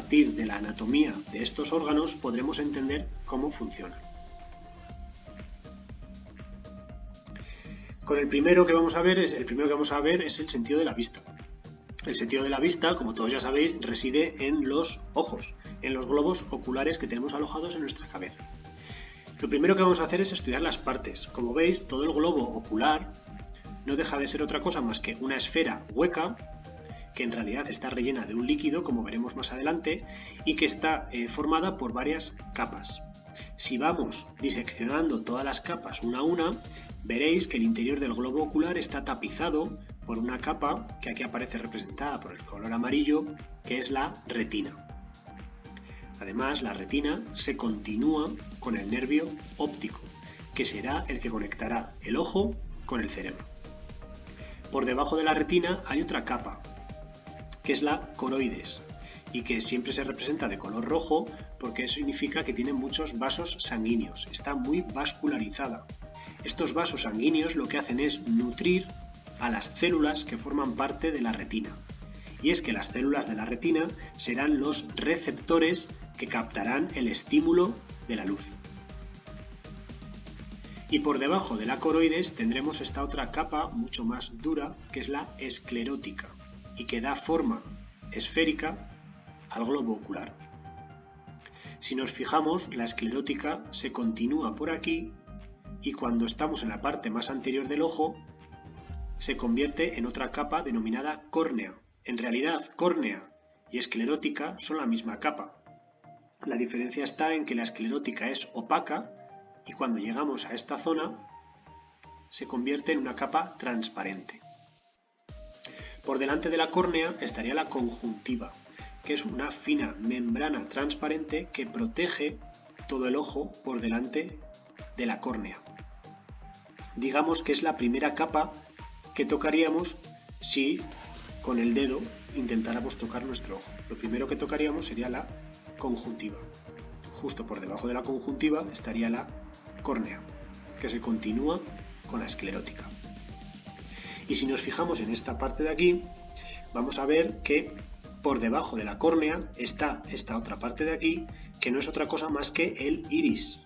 partir de la anatomía de estos órganos podremos entender cómo funcionan. El primero que vamos a ver es el sentido de la vista. El sentido de la vista, como todos ya sabéis, reside en los ojos, en los globos oculares que tenemos alojados en nuestra cabeza. Lo primero que vamos a hacer es estudiar las partes. Como veis, todo el globo ocular no deja de ser otra cosa más que una esfera hueca, que en realidad está rellena de un líquido, como veremos más adelante, y que está formada por varias capas. Si vamos diseccionando todas las capas una a una, veréis que el interior del globo ocular está tapizado por una capa que aquí aparece representada por el color amarillo, que es la retina. Además, la retina se continúa con el nervio óptico, que será el que conectará el ojo con el cerebro. Por debajo de la retina hay otra capa, que es la coroides, y que siempre se representa de color rojo porque eso significa que tiene muchos vasos sanguíneos, está muy vascularizada. Estos vasos sanguíneos lo que hacen es nutrir a las células que forman parte de la retina. Y es que las células de la retina serán los receptores que captarán el estímulo de la luz. Y por debajo de la coroides tendremos esta otra capa mucho más dura, que es la esclerótica, y que da forma esférica al globo ocular. Si nos fijamos, la esclerótica se continúa por aquí y cuando estamos en la parte más anterior del ojo se convierte en otra capa denominada córnea. En realidad, córnea y esclerótica son la misma capa. La diferencia está en que la esclerótica es opaca y cuando llegamos a esta zona se convierte en una capa transparente. Por delante de la córnea estaría la conjuntiva, que es una fina membrana transparente que protege todo el ojo por delante de la córnea. Digamos que es la primera capa que tocaríamos si con el dedo intentáramos tocar nuestro ojo. Lo primero que tocaríamos sería la conjuntiva. Justo por debajo de la conjuntiva estaría la córnea, que se continúa con la esclerótica. Y si nos fijamos en esta parte de aquí, vamos a ver que por debajo de la córnea está esta otra parte de aquí, que no es otra cosa más que el iris,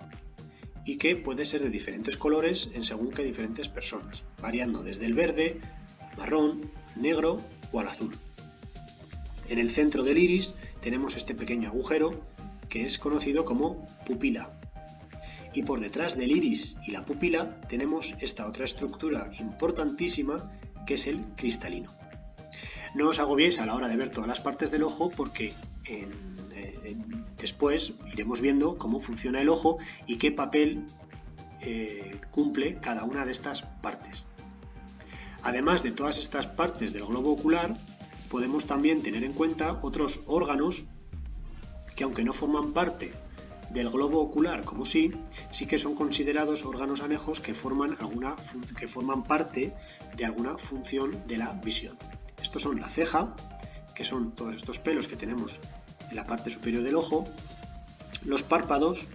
y que puede ser de diferentes colores en según que diferentes personas, variando desde el verde, marrón, negro o al azul. En el centro del iris tenemos este pequeño agujero que es conocido como pupila. Y por detrás del iris y la pupila tenemos esta otra estructura importantísima que es el cristalino. No os agobiéis a la hora de ver todas las partes del ojo porque después iremos viendo cómo funciona el ojo y qué papel cumple cada una de estas partes. Además de todas estas partes del globo ocular, podemos también tener en cuenta otros órganos que, aunque no forman parte del globo ocular como sí que son considerados órganos anejos que forman parte de alguna función de la visión. Estos son la ceja, que son todos estos pelos que tenemos en la parte superior del ojo, los párpados,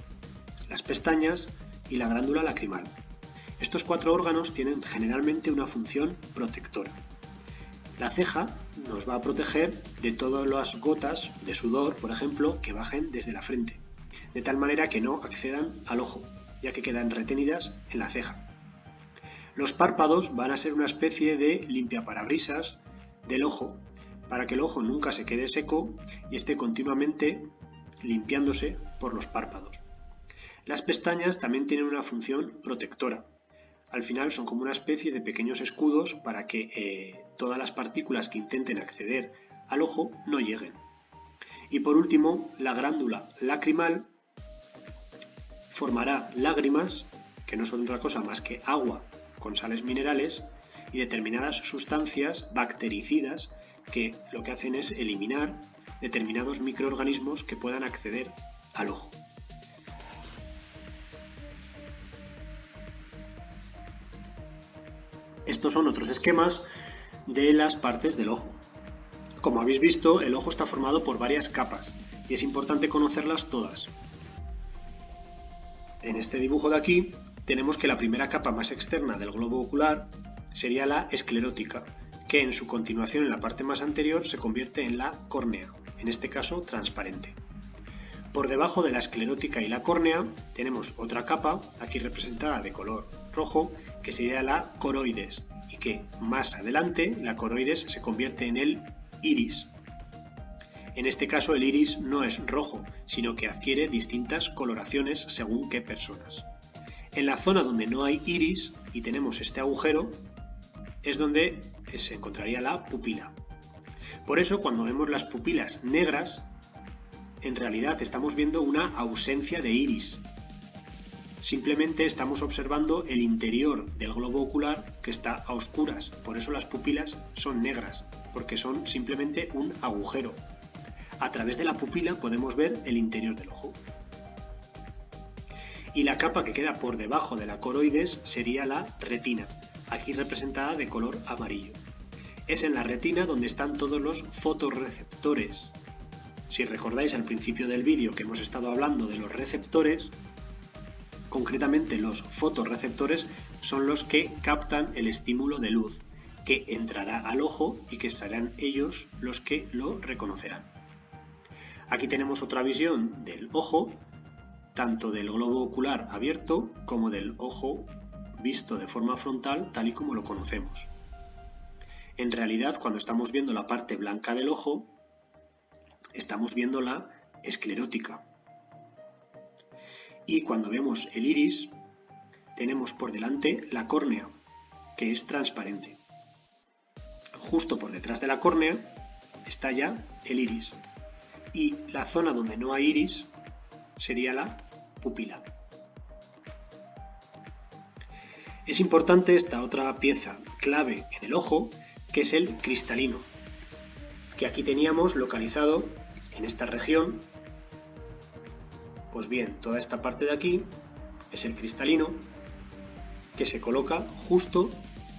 las pestañas y la glándula lacrimal. Estos 4 órganos tienen generalmente una función protectora. La ceja nos va a proteger de todas las gotas de sudor, por ejemplo, que bajen desde la frente, de tal manera que no accedan al ojo, ya que quedan retenidas en la ceja. Los párpados van a ser una especie de limpiaparabrisas del ojo, para que el ojo nunca se quede seco y esté continuamente limpiándose por los párpados. Las pestañas también tienen una función protectora. Al final son como una especie de pequeños escudos para que todas las partículas que intenten acceder al ojo no lleguen. Y por último, la glándula lacrimal formará lágrimas, que no son otra cosa más que agua con sales minerales y determinadas sustancias bactericidas que lo que hacen es eliminar determinados microorganismos que puedan acceder al ojo. Estos son otros esquemas de las partes del ojo. Como habéis visto, el ojo está formado por varias capas y es importante conocerlas todas. En este dibujo de aquí tenemos que la primera capa más externa del globo ocular sería la esclerótica, que en su continuación en la parte más anterior se convierte en la córnea, en este caso transparente. Por debajo de la esclerótica y la córnea tenemos otra capa, aquí representada de color rojo, que sería la coroides, y que más adelante la coroides se convierte en el iris. En este caso el iris no es rojo, sino que adquiere distintas coloraciones según qué personas. En la zona donde no hay iris y tenemos este agujero es donde se encontraría la pupila. Por eso cuando vemos las pupilas negras, en realidad estamos viendo una ausencia de iris. Simplemente estamos observando el interior del globo ocular que está a oscuras. Por eso las pupilas son negras, porque son simplemente un agujero. A través de la pupila podemos ver el interior del ojo. Y la capa que queda por debajo de la coroides sería la retina, aquí representada de color amarillo. Es en la retina donde están todos los fotorreceptores. Si recordáis al principio del vídeo que hemos estado hablando de los receptores, concretamente los fotorreceptores son los que captan el estímulo de luz, que entrará al ojo y que serán ellos los que lo reconocerán. Aquí tenemos otra visión del ojo, tanto del globo ocular abierto como del ojo visto de forma frontal tal y como lo conocemos. En realidad, cuando estamos viendo la parte blanca del ojo, estamos viendo la esclerótica. Y cuando vemos el iris, tenemos por delante la córnea, que es transparente. Justo por detrás de la córnea está ya el iris. Y la zona donde no hay iris sería la pupila. Es importante esta otra pieza clave en el ojo, que es el cristalino, que aquí teníamos localizado en esta región. Pues bien, toda esta parte de aquí es el cristalino, que se coloca justo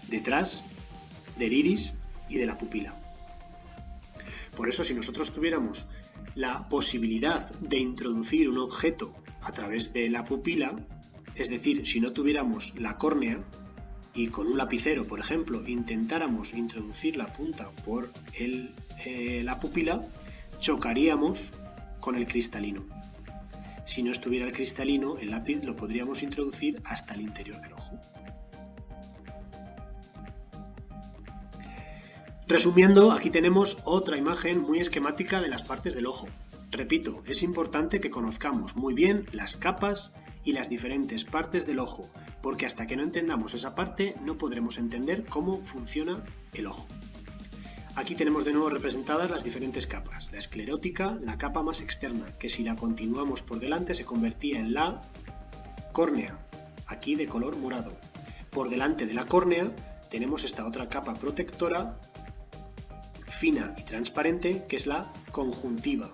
detrás del iris y de la pupila. Por eso, si nosotros tuviéramos la posibilidad de introducir un objeto a través de la pupila, es decir, si no tuviéramos la córnea y con un lapicero, por ejemplo, intentáramos introducir la punta por la pupila, chocaríamos con el cristalino. Si no estuviera el cristalino, el lápiz lo podríamos introducir hasta el interior del ojo. Resumiendo, aquí tenemos otra imagen muy esquemática de las partes del ojo. Repito, es importante que conozcamos muy bien las capas y las diferentes partes del ojo, porque hasta que no entendamos esa parte no podremos entender cómo funciona el ojo. Aquí tenemos de nuevo representadas las diferentes capas. La esclerótica, la capa más externa, que si la continuamos por delante se convertía en la córnea, aquí de color morado. Por delante de la córnea tenemos esta otra capa protectora, fina y transparente, que es la conjuntiva.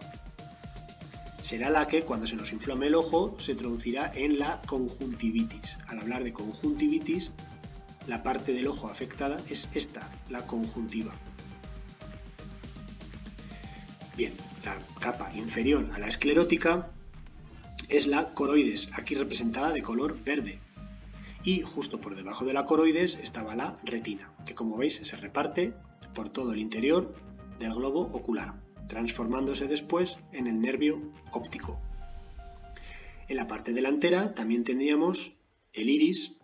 Será la que, cuando se nos inflame el ojo, se traducirá en la conjuntivitis. Al hablar de conjuntivitis, la parte del ojo afectada es esta, la conjuntiva. Bien, la capa inferior a la esclerótica es la coroides, aquí representada de color verde. Y justo por debajo de la coroides estaba la retina, que como veis se reparte por todo el interior del globo ocular, transformándose después en el nervio óptico. En la parte delantera también tendríamos el iris,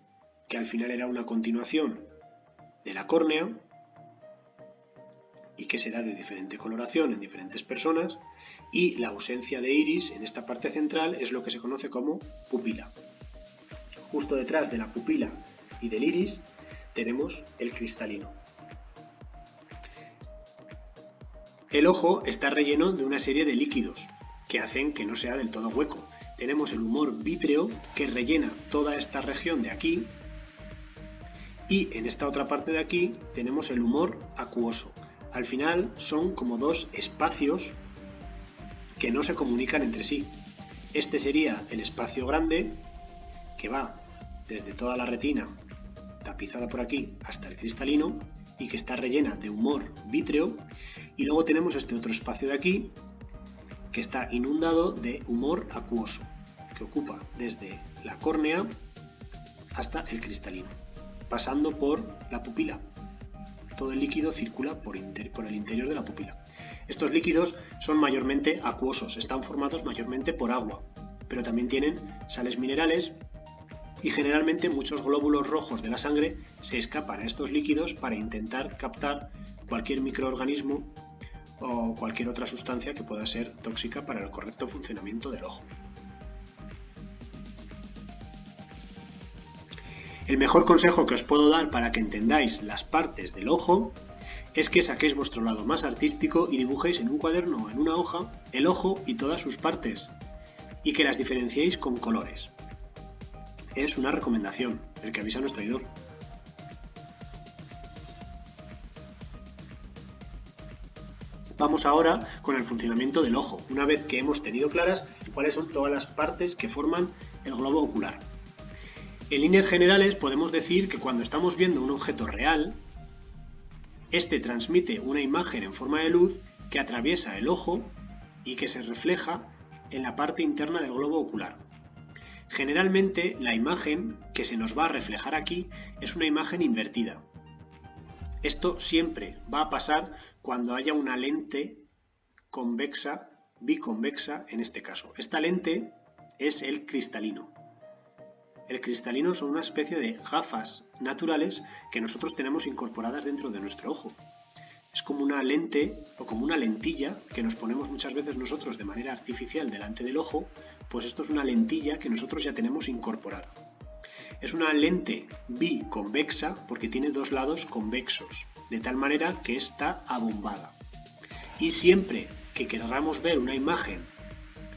que al final era una continuación de la córnea y que será de diferente coloración en diferentes personas, y la ausencia de iris en esta parte central es lo que se conoce como pupila. Justo detrás de la pupila y del iris tenemos el cristalino. El ojo está relleno de una serie de líquidos que hacen que no sea del todo hueco. Tenemos el humor vítreo que rellena toda esta región de aquí, y en esta otra parte de aquí tenemos el humor acuoso. Al final son como dos espacios que no se comunican entre sí. Este sería el espacio grande, que va desde toda la retina tapizada por aquí hasta el cristalino y que está rellena de humor vítreo, y luego tenemos este otro espacio de aquí que está inundado de humor acuoso, que ocupa desde la córnea hasta el cristalino, pasando por la pupila. todo el líquido circula por el interior de la pupila. Estos líquidos son mayormente acuosos, están formados mayormente por agua, pero también tienen sales minerales y generalmente muchos glóbulos rojos de la sangre se escapan a estos líquidos para intentar captar cualquier microorganismo o cualquier otra sustancia que pueda ser tóxica para el correcto funcionamiento del ojo. El mejor consejo que os puedo dar para que entendáis las partes del ojo es que saquéis vuestro lado más artístico y dibujéis en un cuaderno o en una hoja el ojo y todas sus partes y que las diferenciéis con colores. Es una recomendación, el que avisa no es traidor. Vamos ahora con el funcionamiento del ojo, una vez que hemos tenido claras cuáles son todas las partes que forman el globo ocular. En líneas generales podemos decir que cuando estamos viendo un objeto real, este transmite una imagen en forma de luz que atraviesa el ojo y que se refleja en la parte interna del globo ocular. Generalmente la imagen que se nos va a reflejar aquí es una imagen invertida. Esto siempre va a pasar cuando haya una lente convexa, biconvexa en este caso. Esta lente es el cristalino. El cristalino son una especie de gafas naturales que nosotros tenemos incorporadas dentro de nuestro ojo. Es como una lente o como una lentilla que nos ponemos muchas veces nosotros de manera artificial delante del ojo, pues esto es una lentilla que nosotros ya tenemos incorporada. Es una lente biconvexa porque tiene dos lados convexos, de tal manera que está abombada. Y siempre que queramos ver una imagen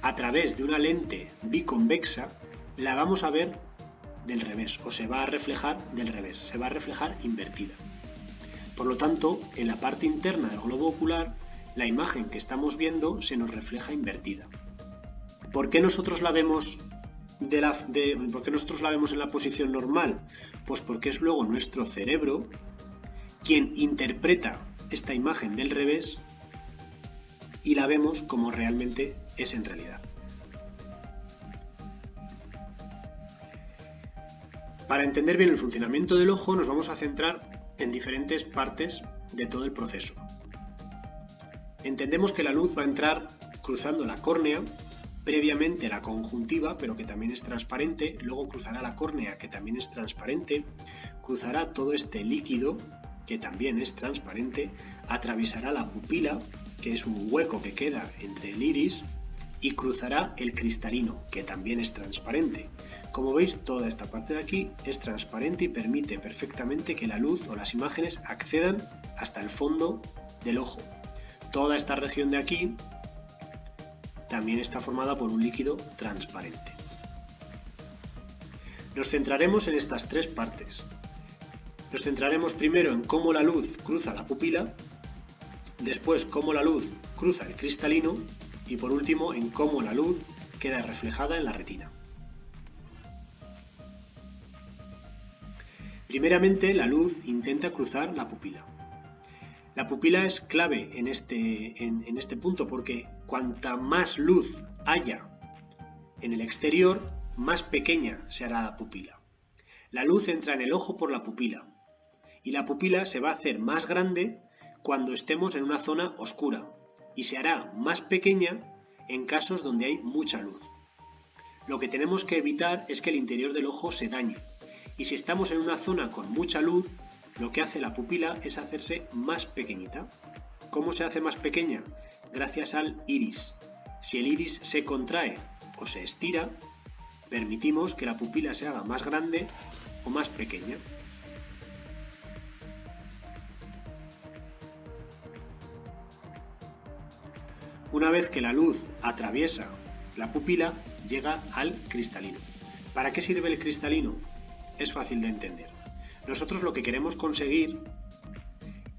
a través de una lente biconvexa, la vamos a ver del revés, o se va a reflejar del revés, se va a reflejar invertida. Por lo tanto, en la parte interna del globo ocular, la imagen que estamos viendo se nos refleja invertida. ¿Por qué nosotros la vemos ¿por qué nosotros la vemos en la posición normal? Pues porque es luego nuestro cerebro quien interpreta esta imagen del revés y la vemos como realmente es en realidad. Para entender bien el funcionamiento del ojo nos vamos a centrar en diferentes partes de todo el proceso. Entendemos que la luz va a entrar cruzando la córnea, previamente la conjuntiva, pero que también es transparente, luego cruzará la córnea, que también es transparente, cruzará todo este líquido, que también es transparente, atravesará la pupila, que es un hueco que queda entre el iris, y cruzará el cristalino, que también es transparente. Como veis, toda esta parte de aquí es transparente y permite perfectamente que la luz o las imágenes accedan hasta el fondo del ojo. Toda esta región de aquí también está formada por un líquido transparente. Nos centraremos en estas tres partes. Nos centraremos primero en cómo la luz cruza la pupila, después cómo la luz cruza el cristalino y por último en cómo la luz queda reflejada en la retina. Primeramente, la luz intenta cruzar la pupila. La pupila es clave en este punto porque cuanta más luz haya en el exterior, más pequeña se hará la pupila. La luz entra en el ojo por la pupila y la pupila se va a hacer más grande cuando estemos en una zona oscura y se hará más pequeña en casos donde hay mucha luz. Lo que tenemos que evitar es que el interior del ojo se dañe. Y si estamos en una zona con mucha luz, lo que hace la pupila es hacerse más pequeñita. ¿Cómo se hace más pequeña? Gracias al iris. Si el iris se contrae o se estira, permitimos que la pupila se haga más grande o más pequeña. Una vez que la luz atraviesa la pupila, llega al cristalino. ¿Para qué sirve el cristalino? Es fácil de entender. Nosotros lo que queremos conseguir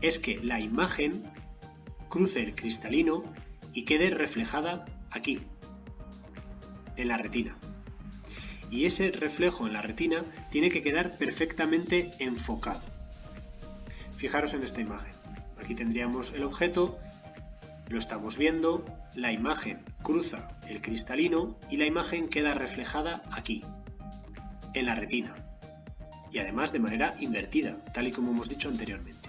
es que la imagen cruce el cristalino y quede reflejada aquí, en la retina. Y ese reflejo en la retina tiene que quedar perfectamente enfocado. Fijaros en esta imagen. Aquí tendríamos el objeto, lo estamos viendo, la imagen cruza el cristalino y la imagen queda reflejada aquí, en la retina. Y además de manera invertida, tal y como hemos dicho anteriormente.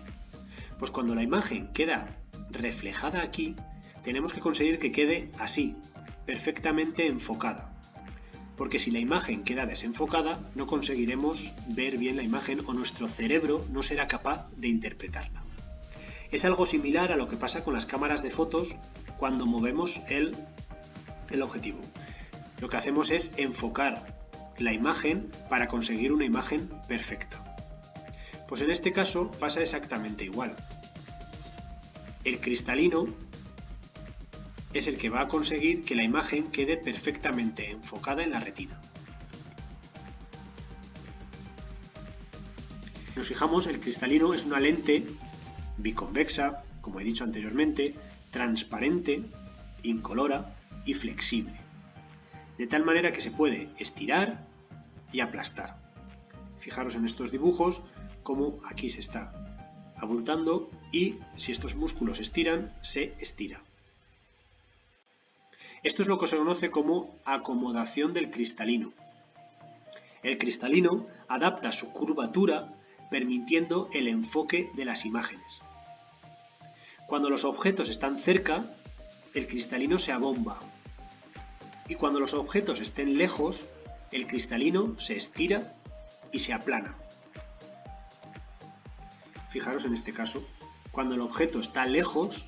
Pues cuando la imagen queda reflejada aquí, tenemos que conseguir que quede así, perfectamente enfocada. Porque si la imagen queda desenfocada, no conseguiremos ver bien la imagen o nuestro cerebro no será capaz de interpretarla. Es algo similar a lo que pasa con las cámaras de fotos cuando movemos el objetivo. Lo que hacemos es enfocar la imagen para conseguir una imagen perfecta. Pues en este caso pasa exactamente igual. El cristalino es el que va a conseguir que la imagen quede perfectamente enfocada en la retina. Si nos fijamos, el cristalino es una lente biconvexa, como he dicho anteriormente, transparente, incolora y flexible, de tal manera que se puede estirar y aplastar. Fijaros en estos dibujos cómo aquí se está abultando y si estos músculos estiran, se estira. Esto es lo que se conoce como acomodación del cristalino. El cristalino adapta su curvatura permitiendo el enfoque de las imágenes. Cuando los objetos están cerca, el cristalino se abomba. Y cuando los objetos estén lejos, el cristalino se estira y se aplana. Fijaros en este caso, cuando el objeto está lejos,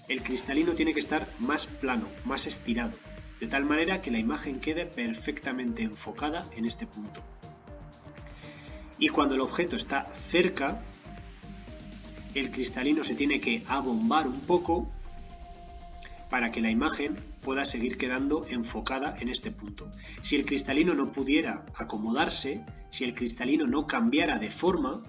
el cristalino tiene que estar más plano, más estirado, de tal manera que la imagen quede perfectamente enfocada en este punto. Y cuando el objeto está cerca, el cristalino se tiene que abombar un poco para que la imagen pueda seguir quedando enfocada en este punto. Si el cristalino no pudiera acomodarse, si el cristalino no cambiara de forma,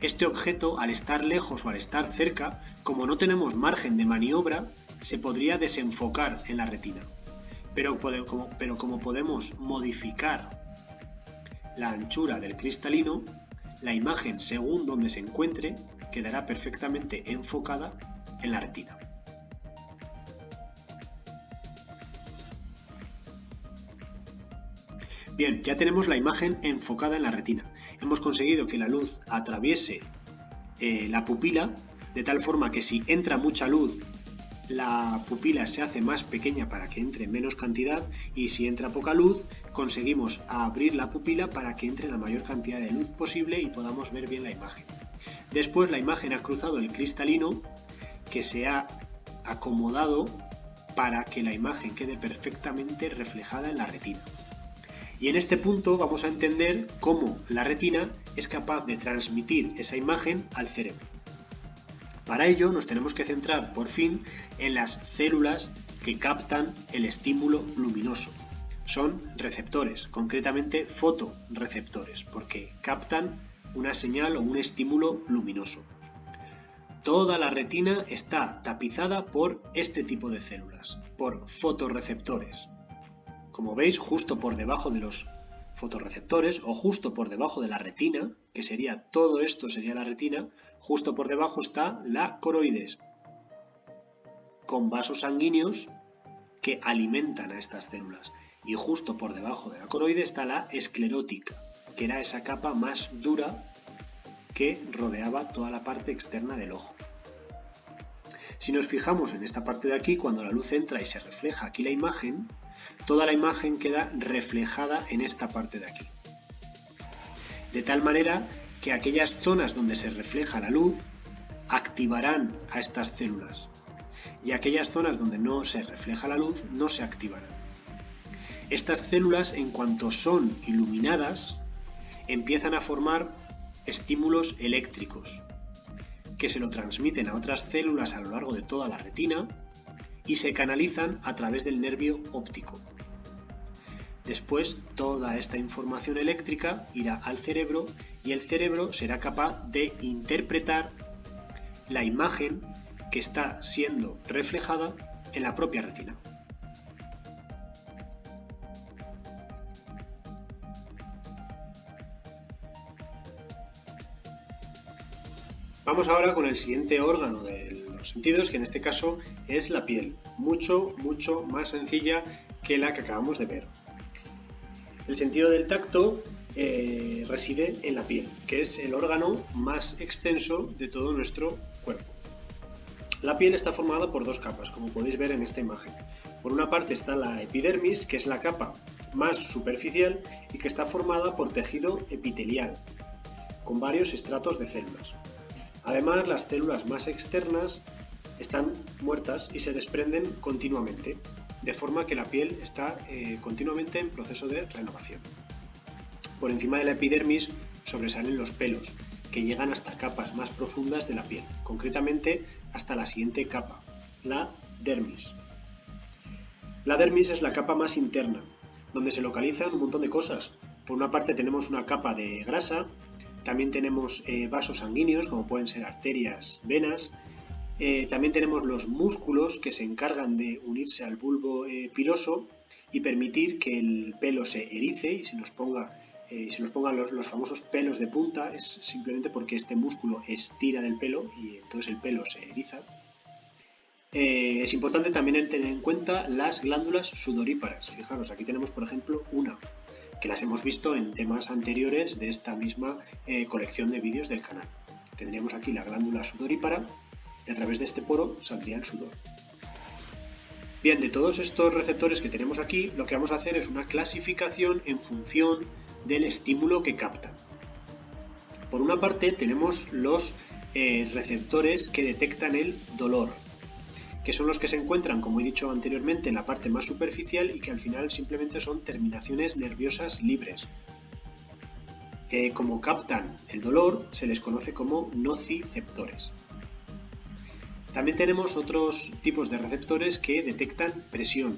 este objeto, al estar lejos o al estar cerca, como no tenemos margen de maniobra, se podría desenfocar en la retina. Pero como podemos modificar la anchura del cristalino, la imagen, según donde se encuentre, quedará perfectamente enfocada en la retina. Bien, ya tenemos la imagen enfocada en la retina. Hemos conseguido que la luz atraviese la pupila, de tal forma que si entra mucha luz, la pupila se hace más pequeña para que entre menos cantidad, y si entra poca luz, conseguimos abrir la pupila para que entre la mayor cantidad de luz posible y podamos ver bien la imagen. Después la imagen ha cruzado el cristalino, que se ha acomodado para que la imagen quede perfectamente reflejada en la retina. Y en este punto vamos a entender cómo la retina es capaz de transmitir esa imagen al cerebro. Para ello nos tenemos que centrar por fin en las células que captan el estímulo luminoso. Son receptores, concretamente fotorreceptores, porque captan una señal o un estímulo luminoso. Toda la retina está tapizada por este tipo de células, por fotorreceptores. Como veis, justo por debajo de los fotorreceptores o justo por debajo de la retina, que sería todo esto sería la retina, justo por debajo está la coroides, con vasos sanguíneos que alimentan a estas células. Y justo por debajo de la coroide está la esclerótica, que era esa capa más dura que rodeaba toda la parte externa del ojo. Si nos fijamos en esta parte de aquí, cuando la luz entra y se refleja aquí la imagen, toda la imagen queda reflejada en esta parte de aquí. De tal manera que aquellas zonas donde se refleja la luz activarán a estas células y aquellas zonas donde no se refleja la luz no se activarán. Estas células, en cuanto son iluminadas, empiezan a formar estímulos eléctricos que se lo transmiten a otras células a lo largo de toda la retina y se canalizan a través del nervio óptico. Después, toda esta información eléctrica irá al cerebro y el cerebro será capaz de interpretar la imagen que está siendo reflejada en la propia retina. Vamos ahora con el siguiente órgano de los sentidos, que en este caso es la piel, mucho más sencilla que la que acabamos de ver. El sentido del tacto reside en la piel, que es el órgano más extenso de todo nuestro cuerpo. La piel está formada por dos capas, como podéis ver en esta imagen. Por una parte está la epidermis, que es la capa más superficial y que está formada por tejido epitelial, con varios estratos de células. Además, las células más externas están muertas y se desprenden continuamente, de forma que la piel está continuamente en proceso de renovación. Por encima de la epidermis sobresalen los pelos, que llegan hasta capas más profundas de la piel, concretamente hasta la siguiente capa, la dermis. La dermis es la capa más interna, donde se localizan un montón de cosas. Por una parte tenemos una capa de grasa, también tenemos vasos sanguíneos, como pueden ser arterias, venas. También tenemos los músculos que se encargan de unirse al bulbo piloso y permitir que el pelo se erice y se nos pongan los famosos pelos de punta. Es simplemente porque este músculo estira del pelo y entonces el pelo se eriza. Es importante también tener en cuenta las glándulas sudoríparas. Fijaros, aquí tenemos por ejemplo una, que las hemos visto en temas anteriores de esta misma colección de vídeos del canal. Tendríamos aquí la glándula sudorípara y a través de este poro saldría el sudor. Bien, de todos estos receptores que tenemos aquí, lo que vamos a hacer es una clasificación en función del estímulo que captan. Por una parte tenemos los receptores que detectan el dolor, que son los que se encuentran, como he dicho anteriormente, en la parte más superficial y que al final simplemente son terminaciones nerviosas libres. Como captan el dolor, se les conoce como nociceptores. También tenemos otros tipos de receptores que detectan presión,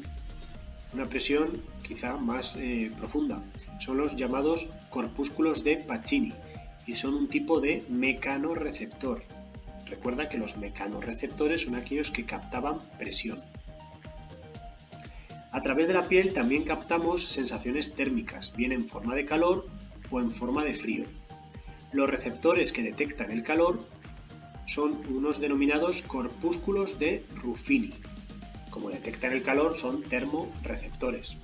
una presión quizá más profunda. Son los llamados corpúsculos de Pacini y son un tipo de mecanorreceptor. Recuerda que los mecanorreceptores son aquellos que captaban presión. A través de la piel también captamos sensaciones térmicas, bien en forma de calor o en forma de frío. Los receptores que detectan el calor son unos denominados corpúsculos de Ruffini. Como detectan el calor, son termorreceptores.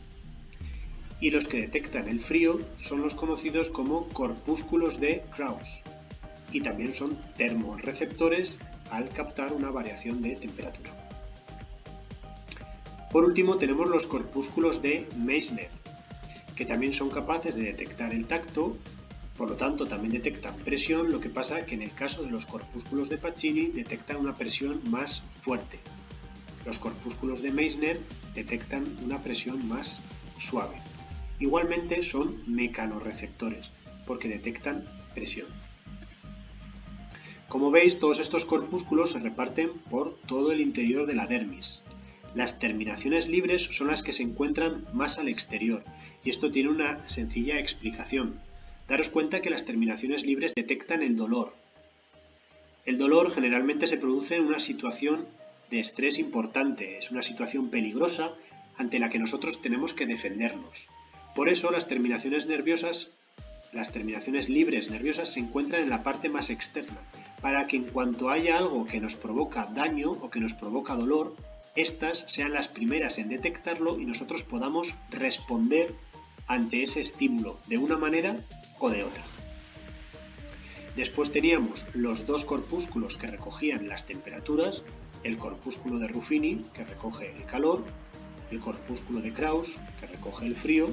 Y los que detectan el frío son los conocidos como corpúsculos de Krauss. Y también son termorreceptores al captar una variación de temperatura. Por último tenemos los corpúsculos de Meissner, que también son capaces de detectar el tacto, por lo tanto también detectan presión, lo que pasa que en el caso de los corpúsculos de Pacini detectan una presión más fuerte. Los corpúsculos de Meissner detectan una presión más suave. Igualmente son mecanorreceptores, porque detectan presión. Como veis, todos estos corpúsculos se reparten por todo el interior de la dermis. Las terminaciones libres son las que se encuentran más al exterior, y esto tiene una sencilla explicación. Daros cuenta que las terminaciones libres detectan el dolor. El dolor generalmente se produce en una situación de estrés importante, es una situación peligrosa ante la que nosotros tenemos que defendernos. Por eso las terminaciones libres nerviosas se encuentran en la parte más externa, para que en cuanto haya algo que nos provoca daño o que nos provoca dolor, estas sean las primeras en detectarlo y nosotros podamos responder ante ese estímulo de una manera o de otra. Después teníamos los dos corpúsculos que recogían las temperaturas, el corpúsculo de Ruffini, que recoge el calor, el corpúsculo de Krauss, que recoge el frío,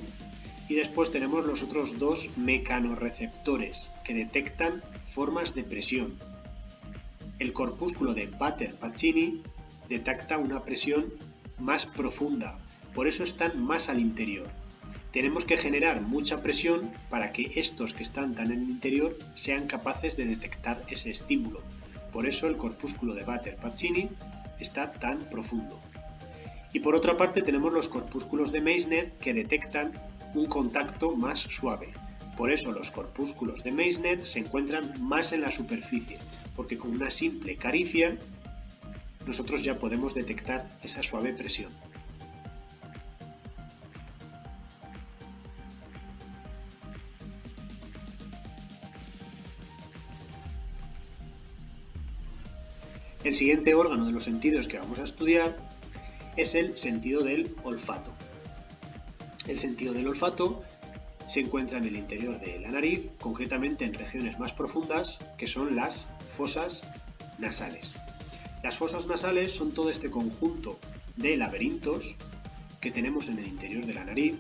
y después tenemos los otros dos mecanorreceptores, que detectan formas de presión. El corpúsculo de Batter-Pacini detecta una presión más profunda, por eso están más al interior. Tenemos que generar mucha presión para que estos que están tan en el interior sean capaces de detectar ese estímulo. Por eso el corpúsculo de Batter-Pacini está tan profundo. Y por otra parte tenemos los corpúsculos de Meissner que detectan un contacto más suave. Por eso los corpúsculos de Meissner se encuentran más en la superficie, porque con una simple caricia nosotros ya podemos detectar esa suave presión. El siguiente órgano de los sentidos que vamos a estudiar es el sentido del olfato. El sentido del olfato se encuentra en el interior de la nariz, concretamente en regiones más profundas, que son las fosas nasales. Las fosas nasales son todo este conjunto de laberintos que tenemos en el interior de la nariz.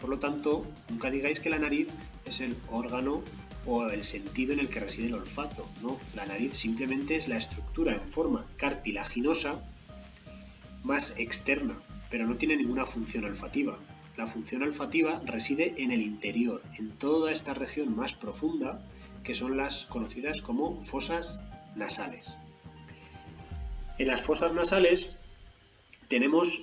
Por lo tanto, nunca digáis que la nariz es el órgano o el sentido en el que reside el olfato. No, la nariz simplemente es la estructura en forma cartilaginosa más externa, pero no tiene ninguna función olfativa. La función olfativa reside en el interior, en toda esta región más profunda, que son las conocidas como fosas nasales. En las fosas nasales tenemos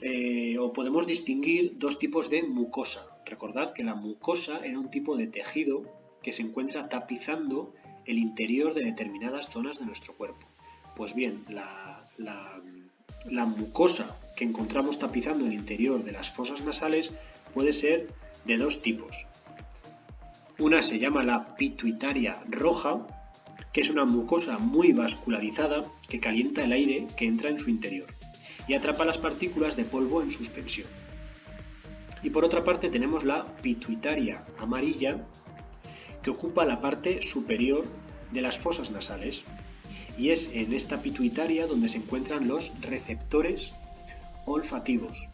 o podemos distinguir dos tipos de mucosa. Recordad que la mucosa era un tipo de tejido que se encuentra tapizando el interior de determinadas zonas de nuestro cuerpo. Pues bien, la mucosa que encontramos tapizando el interior de las fosas nasales puede ser de dos tipos. Una se llama la pituitaria roja, que es una mucosa muy vascularizada que calienta el aire que entra en su interior y atrapa las partículas de polvo en suspensión. Y por otra parte tenemos la pituitaria amarilla, que ocupa la parte superior de las fosas nasales, y es en esta pituitaria donde se encuentran los receptores olfativos,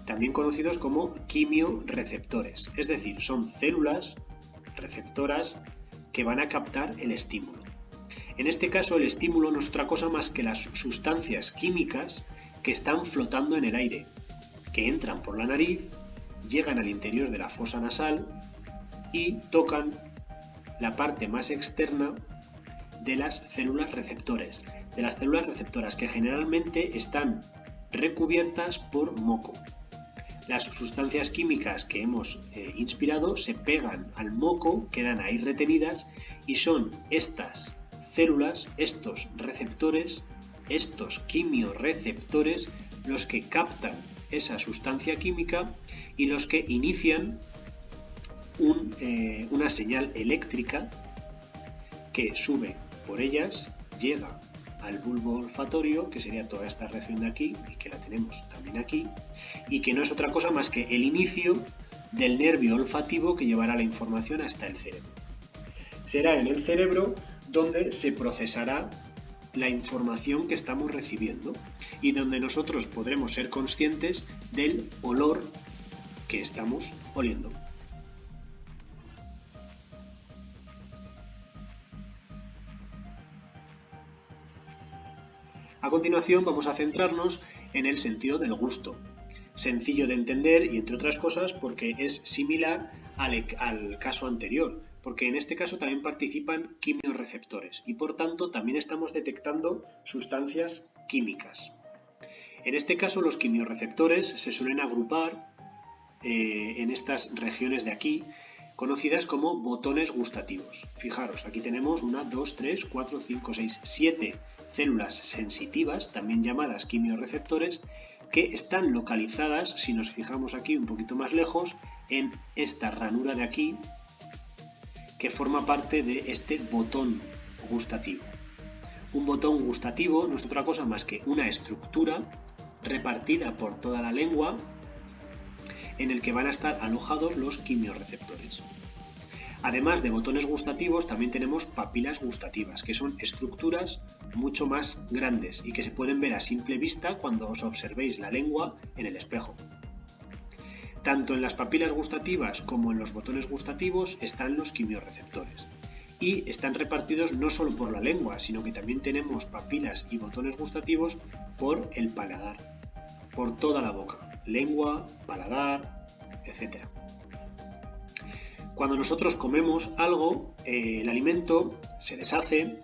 también conocidos como quimiorreceptores, es decir, son células receptoras que van a captar el estímulo. En este caso, el estímulo no es otra cosa más que las sustancias químicas que están flotando en el aire, que entran por la nariz, llegan al interior de la fosa nasal y tocan la parte más externa de las células receptores, que generalmente están recubiertas por moco. Las sustancias químicas que hemos inspirado se pegan al moco, quedan ahí retenidas y son estas células, estos receptores, estos quimiorreceptores, los que captan esa sustancia química y los que inician una señal eléctrica que sube por ellas, llega al bulbo olfatorio, que sería toda esta región de aquí, y que la tenemos también aquí, y que no es otra cosa más que el inicio del nervio olfativo que llevará la información hasta el cerebro. Será en el cerebro donde se procesará la información que estamos recibiendo y donde nosotros podremos ser conscientes del olor que estamos oliendo. A continuación vamos a centrarnos en el sentido del gusto. Sencillo de entender y entre otras cosas porque es similar al caso anterior, porque en este caso también participan quimiorreceptores y por tanto también estamos detectando sustancias químicas. En este caso los quimiorreceptores se suelen agrupar en estas regiones de aquí, conocidas como botones gustativos. Fijaros, aquí tenemos 1, 2, 3, 4, 5, 6, 7 células sensitivas, también llamadas quimiorreceptores, que están localizadas, si nos fijamos aquí un poquito más lejos, en esta ranura de aquí, que forma parte de este botón gustativo. Un botón gustativo no es otra cosa más que una estructura repartida por toda la lengua en el que van a estar alojados los quimiorreceptores. Además de botones gustativos, también tenemos papilas gustativas, que son estructuras mucho más grandes y que se pueden ver a simple vista cuando os observéis la lengua en el espejo. Tanto en las papilas gustativas como en los botones gustativos están los quimiorreceptores. Y están repartidos no solo por la lengua, sino que también tenemos papilas y botones gustativos por el paladar, por toda la boca, lengua, paladar, etc. Cuando nosotros comemos algo, el alimento se deshace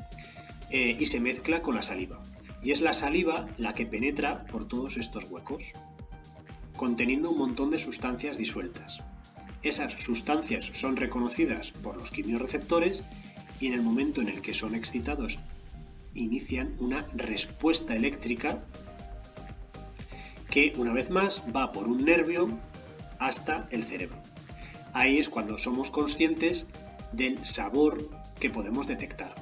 y se mezcla con la saliva. Y es la saliva la que penetra por todos estos huecos, conteniendo un montón de sustancias disueltas. Esas sustancias son reconocidas por los quimiorreceptores y en el momento en el que son excitados inician una respuesta eléctrica que una vez más va por un nervio hasta el cerebro. Ahí es cuando somos conscientes del sabor que podemos detectar.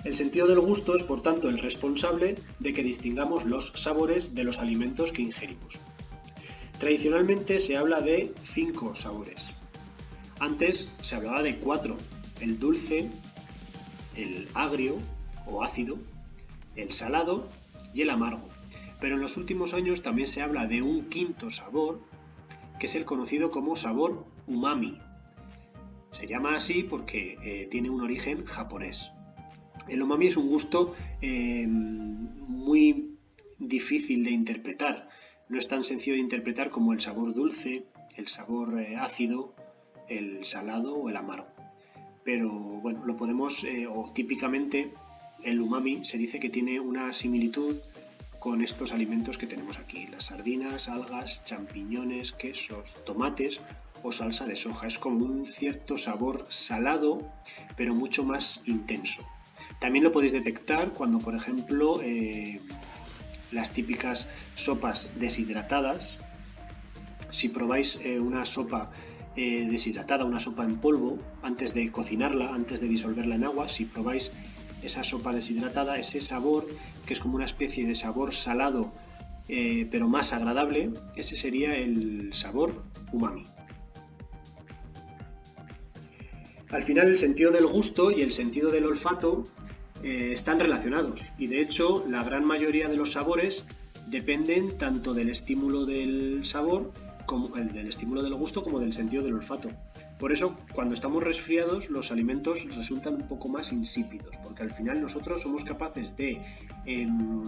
El sentido del gusto es, por tanto, el responsable de que distingamos los sabores de los alimentos que ingerimos. Tradicionalmente se habla de 5 sabores. Antes se hablaba de 4, el dulce, el agrio o ácido, el salado y el amargo. Pero en los últimos años también se habla de un 5º sabor, que es el conocido como sabor umami. Se llama así porque tiene un origen japonés. El umami es un gusto muy difícil de interpretar. No es tan sencillo de interpretar como el sabor dulce, el sabor ácido, el salado o el amargo. Pero bueno, lo podemos, o típicamente el umami se dice que tiene una similitud con estos alimentos que tenemos aquí: las sardinas, algas, champiñones, quesos, tomates o salsa de soja. Es como un cierto sabor salado, pero mucho más intenso. También lo podéis detectar cuando, por ejemplo, las típicas sopas deshidratadas. Si probáis una sopa deshidratada, una sopa en polvo, antes de cocinarla, antes de disolverla en agua, si probáis esa sopa deshidratada, ese sabor que es como una especie de sabor salado, pero más agradable, ese sería el sabor umami. Al final, el sentido del gusto y el sentido del olfato están relacionados, y de hecho la gran mayoría de los sabores dependen tanto del estímulo del sabor como del estímulo del gusto como del sentido del olfato. Por eso, cuando estamos resfriados, los alimentos resultan un poco más insípidos, porque al final nosotros somos capaces de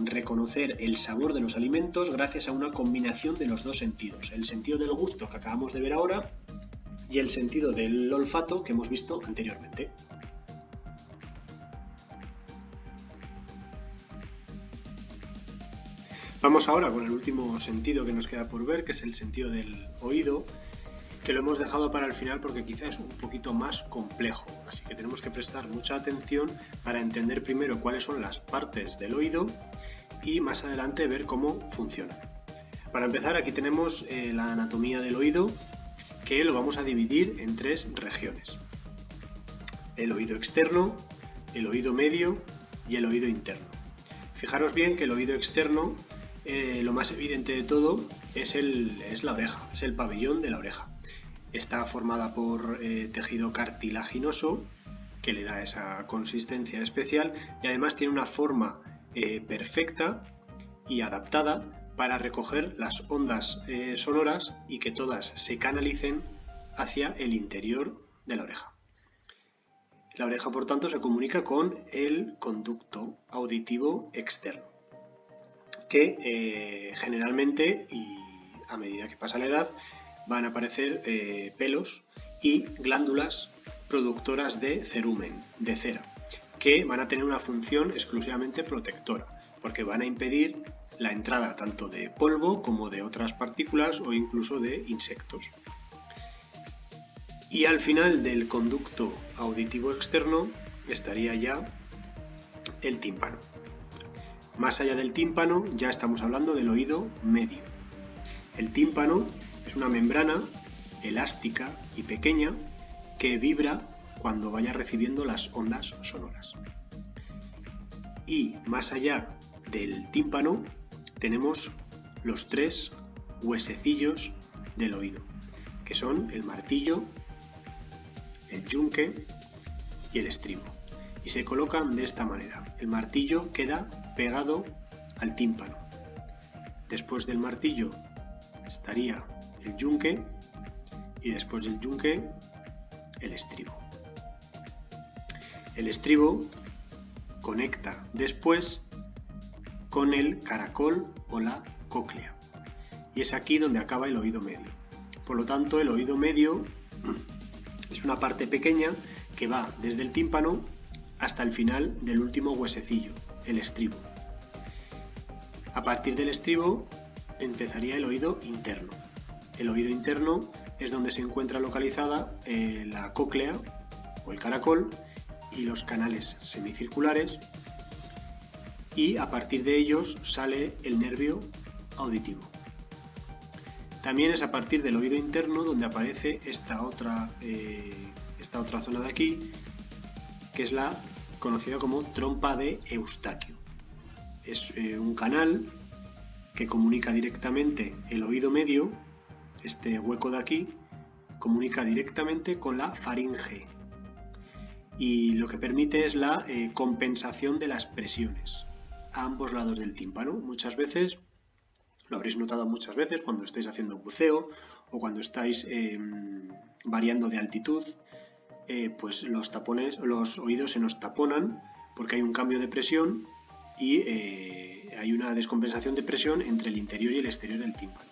reconocer el sabor de los alimentos gracias a una combinación de los dos sentidos: el sentido del gusto, que acabamos de ver ahora, y el sentido del olfato, que hemos visto anteriormente. Vamos ahora con el último sentido que nos queda por ver, que es el sentido del oído, que lo hemos dejado para el final porque quizá es un poquito más complejo, así que tenemos que prestar mucha atención para entender primero cuáles son las partes del oído y más adelante ver cómo funciona. Para empezar, aquí tenemos la anatomía del oído, que lo vamos a dividir en 3 regiones: el oído externo, el oído medio y el oído interno. Fijaros bien que el oído externo, lo más evidente de todo es la oreja, es el pabellón de la oreja. Está formada por tejido cartilaginoso que le da esa consistencia especial, y además tiene una forma perfecta y adaptada para recoger las ondas sonoras y que todas se canalicen hacia el interior de la oreja. La oreja, por tanto, se comunica con el conducto auditivo externo, que generalmente, y a medida que pasa la edad, van a aparecer pelos y glándulas productoras de cerumen, de cera, que van a tener una función exclusivamente protectora, porque van a impedir la entrada tanto de polvo como de otras partículas o incluso de insectos. Y al final del conducto auditivo externo estaría ya el tímpano. Más allá del tímpano ya estamos hablando del oído medio. El tímpano es una membrana elástica y pequeña que vibra cuando vaya recibiendo las ondas sonoras. Y más allá del tímpano tenemos los 3 huesecillos del oído, que son el martillo, el yunque y el estribo. Y se colocan de esta manera: el martillo queda pegado al tímpano. Después del martillo estaría el yunque y después del yunque el estribo. El estribo conecta después con el caracol o la cóclea, y es aquí donde acaba el oído medio. Por lo tanto, el oído medio es una parte pequeña que va desde el tímpano hasta el final del último huesecillo, el estribo. A partir del estribo empezaría el oído interno. El oído interno es donde se encuentra localizada la cóclea o el caracol y los canales semicirculares, y a partir de ellos sale el nervio auditivo. También es a partir del oído interno donde aparece esta otra zona de aquí, que es la conocida como trompa de Eustaquio. Es un canal que comunica directamente el oído medio este hueco de aquí comunica directamente con la faringe y lo que permite es la compensación de las presiones a ambos lados del tímpano. Muchas veces, lo habréis notado muchas veces cuando estáis haciendo buceo o cuando estáis variando de altitud, pues los oídos se nos taponan porque hay un cambio de presión y hay una descompensación de presión entre el interior y el exterior del tímpano.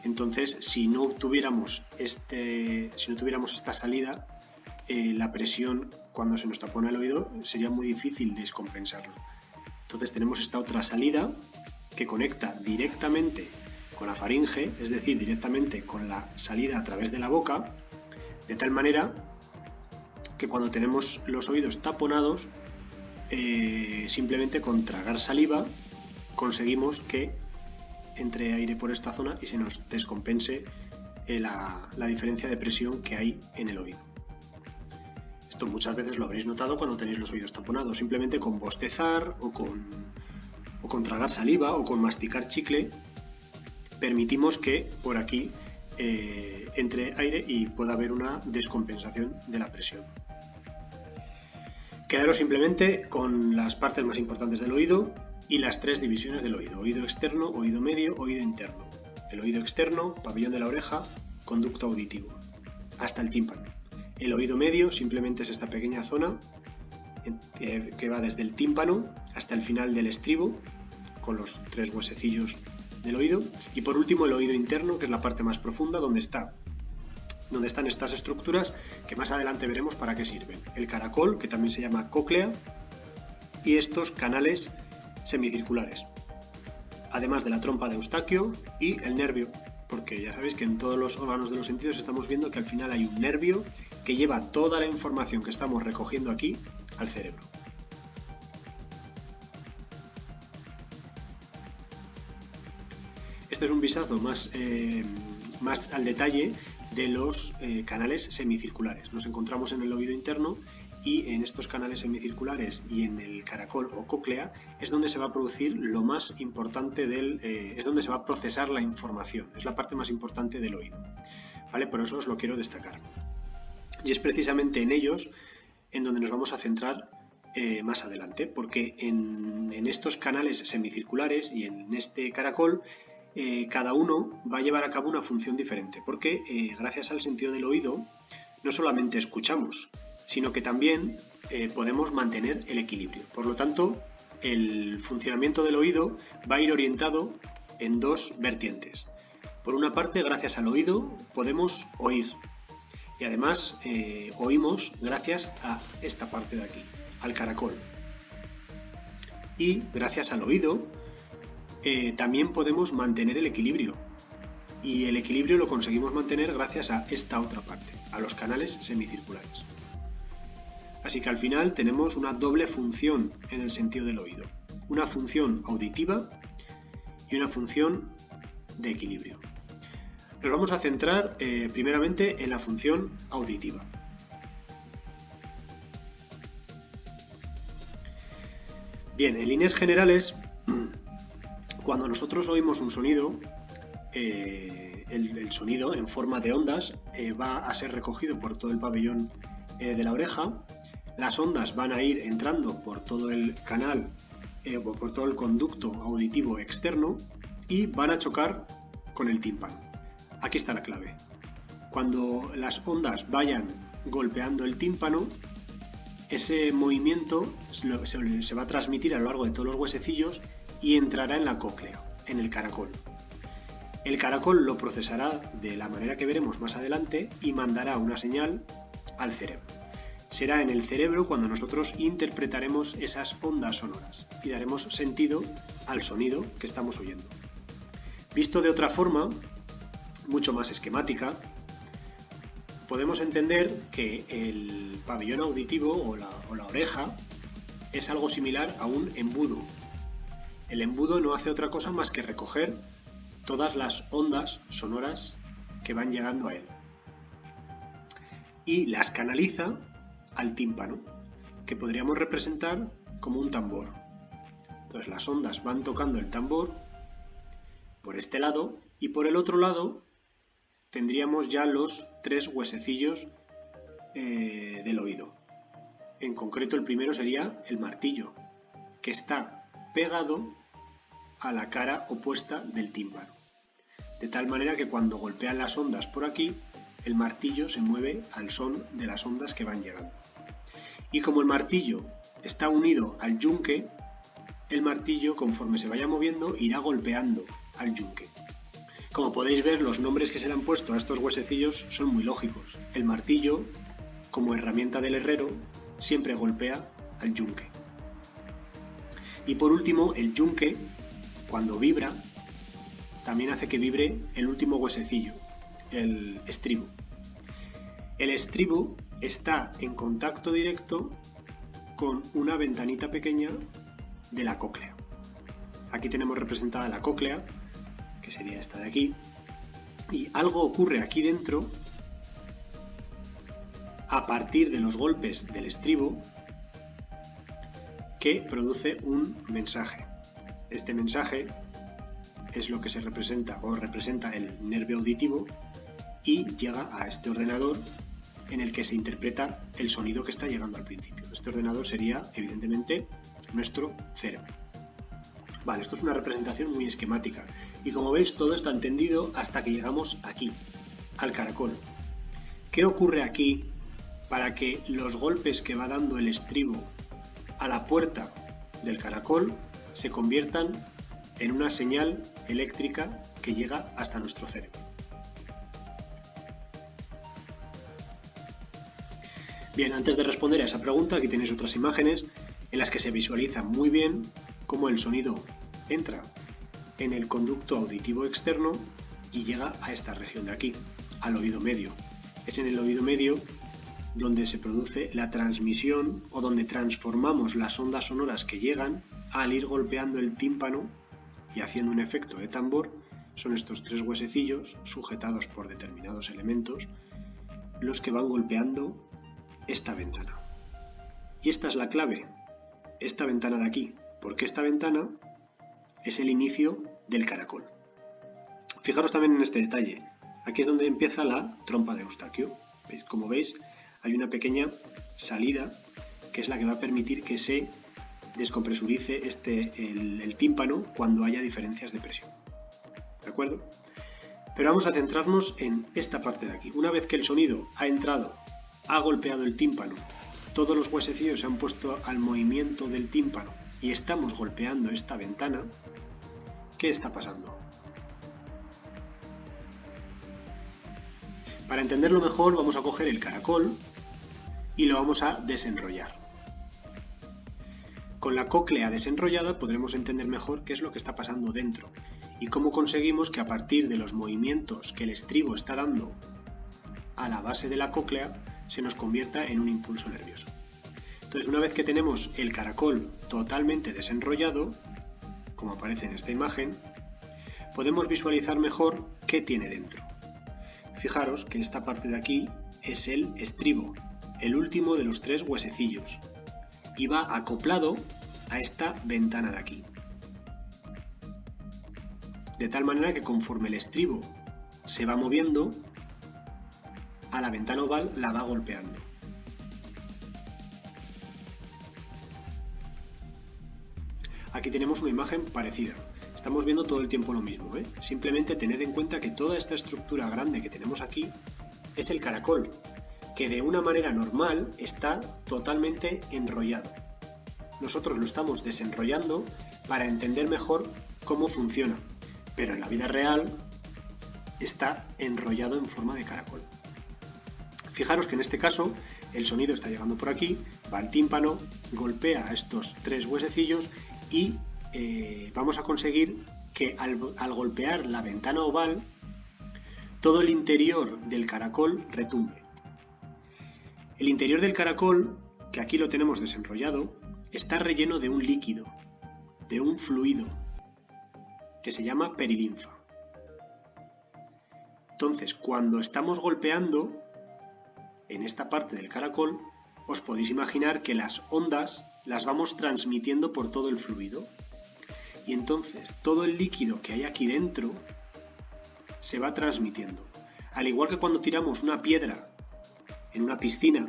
Entonces, si no tuviéramos esta salida, la presión cuando se nos tapona el oído sería muy difícil descompensarlo. Entonces tenemos esta otra salida que conecta directamente con la faringe, es decir, directamente con la salida a través de la boca, de tal manera que cuando tenemos los oídos taponados, simplemente con tragar saliva conseguimos que entre aire por esta zona y se nos descompense la diferencia de presión que hay en el oído. Esto muchas veces lo habréis notado cuando tenéis los oídos taponados, simplemente con bostezar o con tragar saliva o con masticar chicle permitimos que por aquí entre aire y pueda haber una descompensación de la presión. Quedaros simplemente con las partes más importantes del oído y las tres divisiones del oído: oído externo, oído medio, oído interno. El oído externo, pabellón de la oreja, conducto auditivo, hasta el tímpano. El oído medio simplemente es esta pequeña zona que va desde el tímpano hasta el final del estribo, con los tres huesecillos del oído. Y por último el oído interno, que es la parte más profunda, donde están estas estructuras que más adelante veremos para qué sirven. El caracol, que también se llama cóclea, y estos canales semicirculares, además de la trompa de Eustaquio y el nervio, porque ya sabéis que en todos los órganos de los sentidos estamos viendo que al final hay un nervio que lleva toda la información que estamos recogiendo aquí al cerebro. Este es un vistazo más al detalle de los canales semicirculares. Nos encontramos en el oído interno y en estos canales semicirculares y en el caracol o cóclea es donde se va a producir lo más importante es donde se va a procesar la información. Es la parte más importante del oído, ¿vale? Por eso os lo quiero destacar. Y es precisamente en ellos en donde nos vamos a centrar más adelante, porque en estos canales semicirculares y en este caracol cada uno va a llevar a cabo una función diferente, porque gracias al sentido del oído no solamente escuchamos, sino que también podemos mantener el equilibrio. Por lo tanto, el funcionamiento del oído va a ir orientado en dos vertientes. Por una parte, gracias al oído podemos oír, y además oímos gracias a esta parte de aquí, al caracol. Y gracias al oído también podemos mantener el equilibrio, y el equilibrio lo conseguimos mantener gracias a esta otra parte, a los canales semicirculares. Así que al final tenemos una doble función en el sentido del oído, una función auditiva y una función de equilibrio. Nos vamos a centrar primeramente en la función auditiva. Bien, en líneas generales, cuando nosotros oímos un sonido, el sonido en forma de ondas va a ser recogido por todo el pabellón de la oreja. Las ondas van a ir entrando por todo el canal o por todo el conducto auditivo externo y van a chocar con el tímpano. Aquí está la clave. Cuando las ondas vayan golpeando el tímpano, ese movimiento se va a transmitir a lo largo de todos los huesecillos y entrará en la cóclea, en el caracol. El caracol lo procesará de la manera que veremos más adelante y mandará una señal al cerebro. Será en el cerebro cuando nosotros interpretaremos esas ondas sonoras y daremos sentido al sonido que estamos oyendo. Visto de otra forma, mucho más esquemática, podemos entender que el pabellón auditivo o la oreja es algo similar a un embudo. El embudo no hace otra cosa más que recoger todas las ondas sonoras que van llegando a él y las canaliza al tímpano, que podríamos representar como un tambor. Entonces las ondas van tocando el tambor por este lado y por el otro lado tendríamos ya los 3 huesecillos del oído. En concreto, el primero sería el martillo, que está pegado a la cara opuesta del tímpano. De tal manera que cuando golpean las ondas por aquí, el martillo se mueve al son de las ondas que van llegando. Y como el martillo está unido al yunque, el martillo, conforme se vaya moviendo, irá golpeando al yunque. Como podéis ver, los nombres que se le han puesto a estos huesecillos son muy lógicos. El martillo, como herramienta del herrero, siempre golpea al yunque. Y por último, el yunque, cuando vibra, también hace que vibre el último huesecillo, el estribo. El estribo está en contacto directo con una ventanita pequeña de la cóclea. Aquí tenemos representada la cóclea, que sería esta de aquí, y algo ocurre aquí dentro a partir de los golpes del estribo que produce un mensaje. Este mensaje es lo que se representa o representa el nervio auditivo y llega a este ordenador en el que se interpreta el sonido que está llegando al principio. Este ordenador sería, evidentemente, nuestro cerebro. Vale, esto es una representación muy esquemática y como veis todo está entendido hasta que llegamos aquí, al caracol. ¿Qué ocurre aquí para que los golpes que va dando el estribo a la puerta del caracol se conviertan en una señal eléctrica que llega hasta nuestro cerebro? Bien, antes de responder a esa pregunta, aquí tenéis otras imágenes en las que se visualiza muy bien cómo el sonido entra en el conducto auditivo externo y llega a esta región de aquí, al oído medio. Es en el oído medio donde se produce la transmisión o donde transformamos las ondas sonoras que llegan al ir golpeando el tímpano y haciendo un efecto de tambor. Son estos 3 huesecillos sujetados por determinados elementos los que van golpeando esta ventana. Y esta es la clave, esta ventana de aquí, porque esta ventana es el inicio del caracol. Fijaros también en este detalle, aquí es donde empieza la trompa de Eustaquio. Como veis, hay una pequeña salida que es la que va a permitir que se descompresurice el tímpano cuando haya diferencias de presión. ¿De acuerdo? Pero vamos a centrarnos en esta parte de aquí. Una vez que el sonido ha entrado, ha golpeado el tímpano, todos los huesecillos se han puesto al movimiento del tímpano y estamos golpeando esta ventana, ¿qué está pasando? Para entenderlo mejor vamos a coger el caracol y lo vamos a desenrollar. Con la cóclea desenrollada podremos entender mejor qué es lo que está pasando dentro y cómo conseguimos que a partir de los movimientos que el estribo está dando a la base de la cóclea se nos convierta en un impulso nervioso. Entonces, una vez que tenemos el caracol totalmente desenrollado, como aparece en esta imagen, podemos visualizar mejor qué tiene dentro. Fijaros que esta parte de aquí es el estribo, el último de los 3 huesecillos, y va acoplado a esta ventana de aquí. De tal manera que conforme el estribo se va moviendo, a la ventana oval la va golpeando. Aquí tenemos una imagen parecida. Estamos viendo todo el tiempo lo mismo, ¿eh? Simplemente tened en cuenta que toda esta estructura grande que tenemos aquí es el caracol, que de una manera normal está totalmente enrollado. Nosotros lo estamos desenrollando para entender mejor cómo funciona, pero en la vida real está enrollado en forma de caracol. Fijaros que en este caso el sonido está llegando por aquí, va al tímpano, golpea a estos 3 huesecillos y vamos a conseguir que al golpear la ventana oval, todo el interior del caracol retumbe. El interior del caracol, que aquí lo tenemos desenrollado, está relleno de un líquido, de un fluido, que se llama perilinfa. Entonces, cuando estamos golpeando en esta parte del caracol, os podéis imaginar que las ondas las vamos transmitiendo por todo el fluido. Y entonces todo el líquido que hay aquí dentro se va transmitiendo. Al igual que cuando tiramos una piedra en una piscina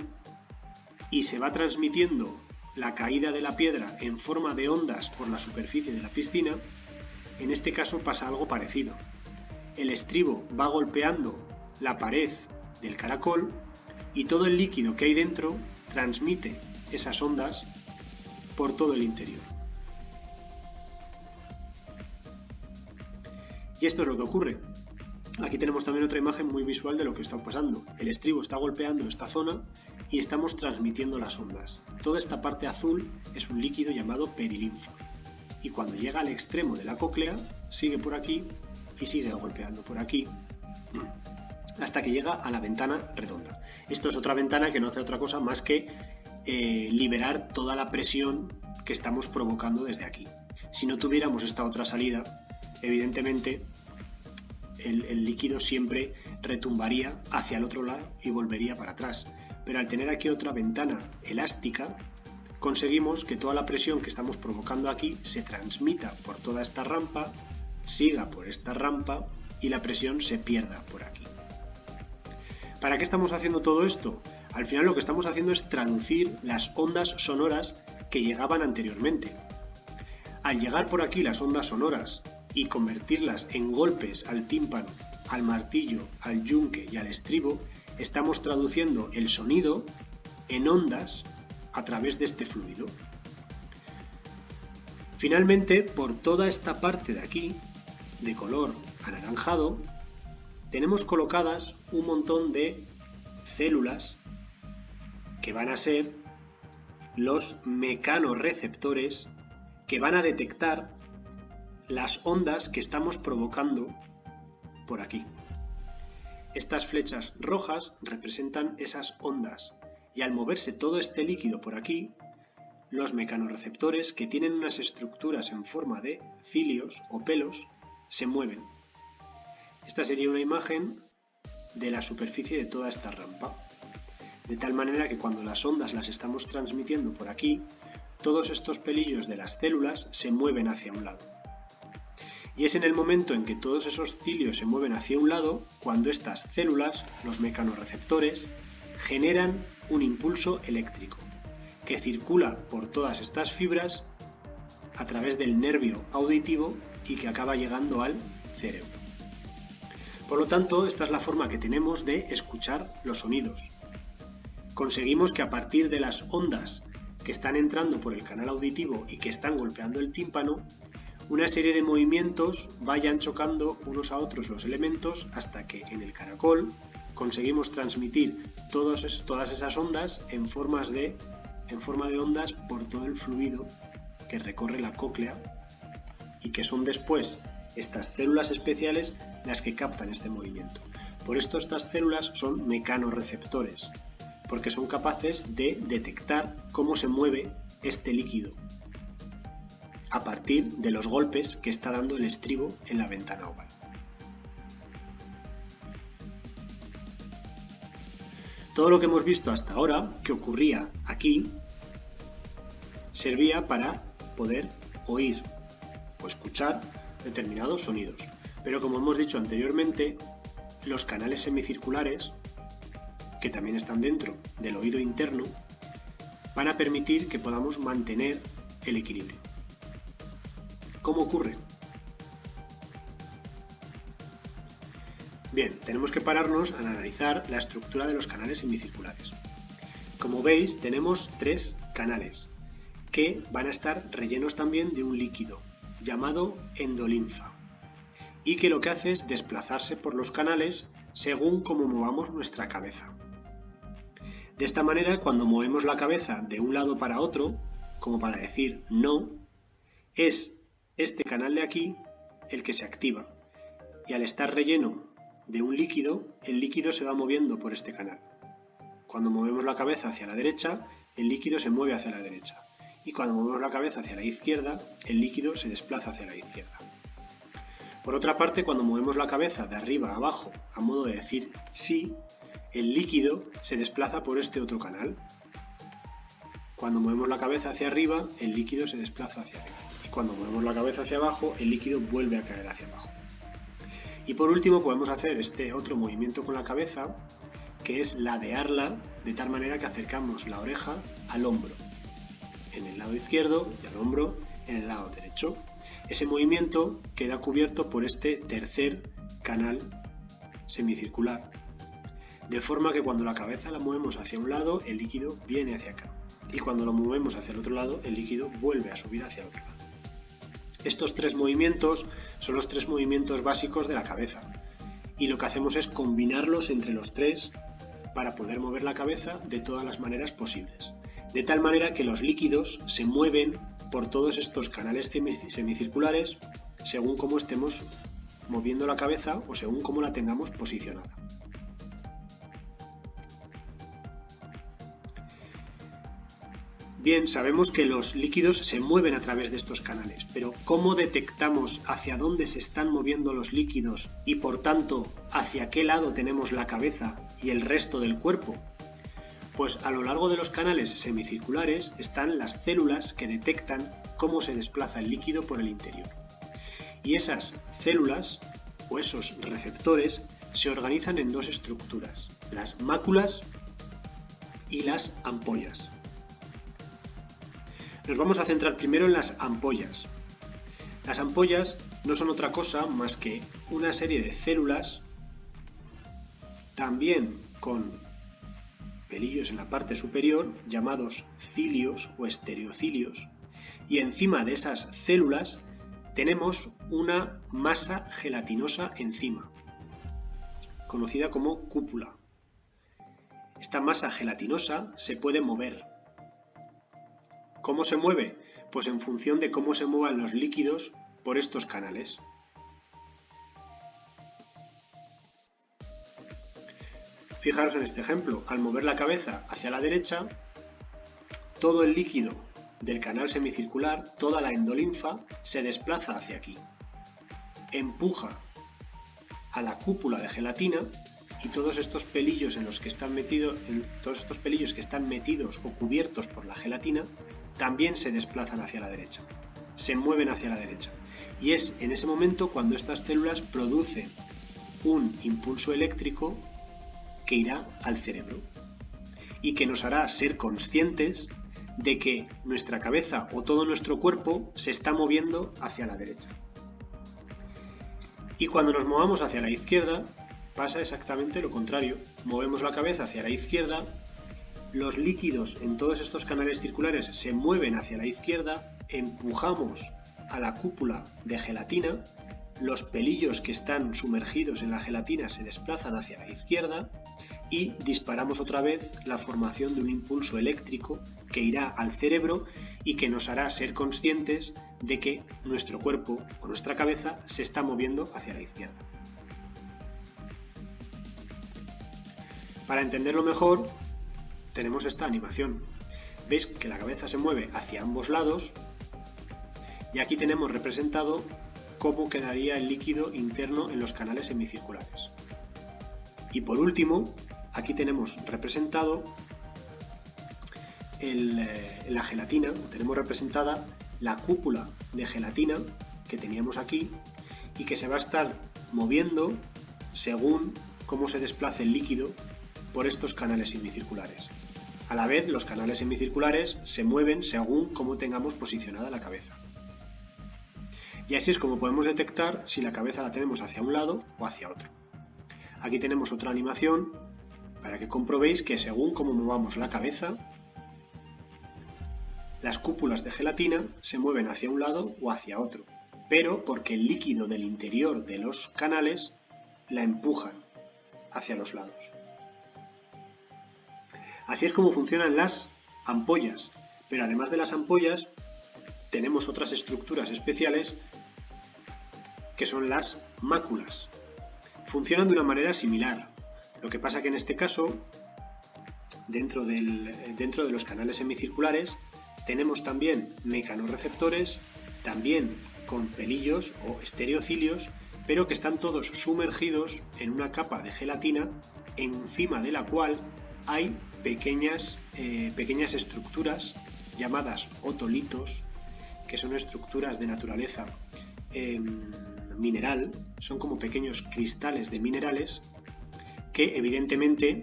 y se va transmitiendo la caída de la piedra en forma de ondas por la superficie de la piscina, en este caso pasa algo parecido. El estribo va golpeando la pared del caracol y todo el líquido que hay dentro transmite esas ondas por todo el interior. Y esto es lo que ocurre. Aquí tenemos también otra imagen muy visual de lo que está pasando. El estribo está golpeando esta zona y estamos transmitiendo las ondas. Toda esta parte azul es un líquido llamado perilinfa. Y cuando llega al extremo de la cóclea, sigue por aquí y sigue golpeando por aquí hasta que llega a la ventana redonda. Esto es otra ventana que no hace otra cosa más que liberar toda la presión que estamos provocando desde aquí. Si no tuviéramos esta otra salida, evidentemente el líquido siempre retumbaría hacia el otro lado y volvería para atrás. Pero al tener aquí otra ventana elástica, conseguimos que toda la presión que estamos provocando aquí se transmita por toda esta rampa, siga por esta rampa y la presión se pierda por aquí. ¿Para qué estamos haciendo todo esto? Al final lo que estamos haciendo es traducir las ondas sonoras que llegaban anteriormente. Al llegar por aquí las ondas sonoras y convertirlas en golpes al tímpano, al martillo, al yunque y al estribo, estamos traduciendo el sonido en ondas a través de este fluido. Finalmente, por toda esta parte de aquí, de color anaranjado, tenemos colocadas un montón de células que van a ser los mecanorreceptores que van a detectar las ondas que estamos provocando por aquí. Estas flechas rojas representan esas ondas y al moverse todo este líquido por aquí, los mecanorreceptores, que tienen unas estructuras en forma de cilios o pelos, se mueven. Esta sería una imagen de la superficie de toda esta rampa, de tal manera que cuando las ondas las estamos transmitiendo por aquí, todos estos pelillos de las células se mueven hacia un lado. Y es en el momento en que todos esos cilios se mueven hacia un lado, cuando estas células, los mecanorreceptores, generan un impulso eléctrico, que circula por todas estas fibras a través del nervio auditivo y que acaba llegando al cerebro. Por lo tanto, esta es la forma que tenemos de escuchar los sonidos. Conseguimos que a partir de las ondas que están entrando por el canal auditivo y que están golpeando el tímpano, una serie de movimientos vayan chocando unos a otros los elementos hasta que en el caracol conseguimos transmitir todas esas ondas en forma de ondas por todo el fluido que recorre la cóclea y que son después estas células especiales las que captan este movimiento. Por esto estas células son mecanorreceptores, porque son capaces de detectar cómo se mueve este líquido a partir de los golpes que está dando el estribo en la ventana oval. Todo lo que hemos visto hasta ahora, que ocurría aquí, servía para poder oír o escuchar determinados sonidos. Pero como hemos dicho anteriormente, los canales semicirculares, que también están dentro del oído interno, van a permitir que podamos mantener el equilibrio. ¿Cómo ocurre? Bien, tenemos que pararnos a analizar la estructura de los canales semicirculares. Como veis, tenemos 3 canales que van a estar rellenos también de un líquido llamado endolinfa y que lo que hace es desplazarse por los canales según cómo movamos nuestra cabeza. De esta manera, cuando movemos la cabeza de un lado para otro, como para decir no, es este canal de aquí el que se activa y al estar relleno de un líquido, el líquido se va moviendo por este canal. Cuando movemos la cabeza hacia la derecha, el líquido se mueve hacia la derecha y cuando movemos la cabeza hacia la izquierda, el líquido se desplaza hacia la izquierda. Por otra parte, cuando movemos la cabeza de arriba a abajo, a modo de decir sí, el líquido se desplaza por este otro canal. Cuando movemos la cabeza hacia arriba, el líquido se desplaza hacia arriba. Y cuando movemos la cabeza hacia abajo, el líquido vuelve a caer hacia abajo. Y por último podemos hacer este otro movimiento con la cabeza, que es ladearla de tal manera que acercamos la oreja al hombro en el lado izquierdo y al hombro en el lado derecho. Ese movimiento queda cubierto por este tercer canal semicircular, de forma que cuando la cabeza la movemos hacia un lado, el líquido viene hacia acá, y cuando lo movemos hacia el otro lado, el líquido vuelve a subir hacia el otro lado. Estos tres movimientos son los tres movimientos básicos de la cabeza, y lo que hacemos es combinarlos entre los tres para poder mover la cabeza de todas las maneras posibles, de tal manera que los líquidos se mueven por todos estos canales semicirculares según cómo estemos moviendo la cabeza o según cómo la tengamos posicionada. Bien, sabemos que los líquidos se mueven a través de estos canales, pero ¿cómo detectamos hacia dónde se están moviendo los líquidos y por tanto hacia qué lado tenemos la cabeza y el resto del cuerpo? Pues a lo largo de los canales semicirculares están las células que detectan cómo se desplaza el líquido por el interior. Y esas células o esos receptores se organizan en dos estructuras, las máculas y las ampollas. Nos vamos a centrar primero en las ampollas. Las ampollas no son otra cosa más que una serie de células, también con pelillos en la parte superior, llamados cilios o estereocilios, y encima de esas células tenemos una masa gelatinosa encima, conocida como cúpula. Esta masa gelatinosa se puede mover. ¿Cómo se mueve? Pues en función de cómo se muevan los líquidos por estos canales. Fijaros en este ejemplo, al mover la cabeza hacia la derecha, todo el líquido del canal semicircular, toda la endolinfa, se desplaza hacia aquí. Empuja a la cúpula de gelatina y todos estos pelillos que están metidos o cubiertos por la gelatina también se desplazan hacia la derecha, se mueven hacia la derecha. Y es en ese momento cuando estas células producen un impulso eléctrico que irá al cerebro y que nos hará ser conscientes de que nuestra cabeza o todo nuestro cuerpo se está moviendo hacia la derecha. Y cuando nos movamos hacia la izquierda, pasa exactamente lo contrario. Movemos la cabeza hacia la izquierda, los líquidos en todos estos canales circulares se mueven hacia la izquierda, empujamos a la cúpula de gelatina, los pelillos que están sumergidos en la gelatina se desplazan hacia la izquierda y disparamos otra vez la formación de un impulso eléctrico que irá al cerebro y que nos hará ser conscientes de que nuestro cuerpo o nuestra cabeza se está moviendo hacia la izquierda. Para entenderlo mejor, tenemos esta animación. Veis que la cabeza se mueve hacia ambos lados y aquí tenemos representado cómo quedaría el líquido interno en los canales semicirculares. Y por último, aquí tenemos representado la gelatina, tenemos representada la cúpula de gelatina que teníamos aquí y que se va a estar moviendo según cómo se desplace el líquido por estos canales semicirculares. A la vez, los canales semicirculares se mueven según cómo tengamos posicionada la cabeza. Y así es como podemos detectar si la cabeza la tenemos hacia un lado o hacia otro. Aquí tenemos otra animación para que comprobéis que según cómo movamos la cabeza, las cúpulas de gelatina se mueven hacia un lado o hacia otro, pero porque el líquido del interior de los canales la empujan hacia los lados. Así es como funcionan las ampollas, pero además de las ampollas tenemos otras estructuras especiales que son las máculas. Funcionan de una manera similar, lo que pasa que en este caso, dentro de los canales semicirculares, tenemos también mecanorreceptores, también con pelillos o estereocilios, pero que están todos sumergidos en una capa de gelatina encima de la cual hay pequeñas estructuras llamadas otolitos, que son estructuras de naturaleza mineral, son como pequeños cristales de minerales que evidentemente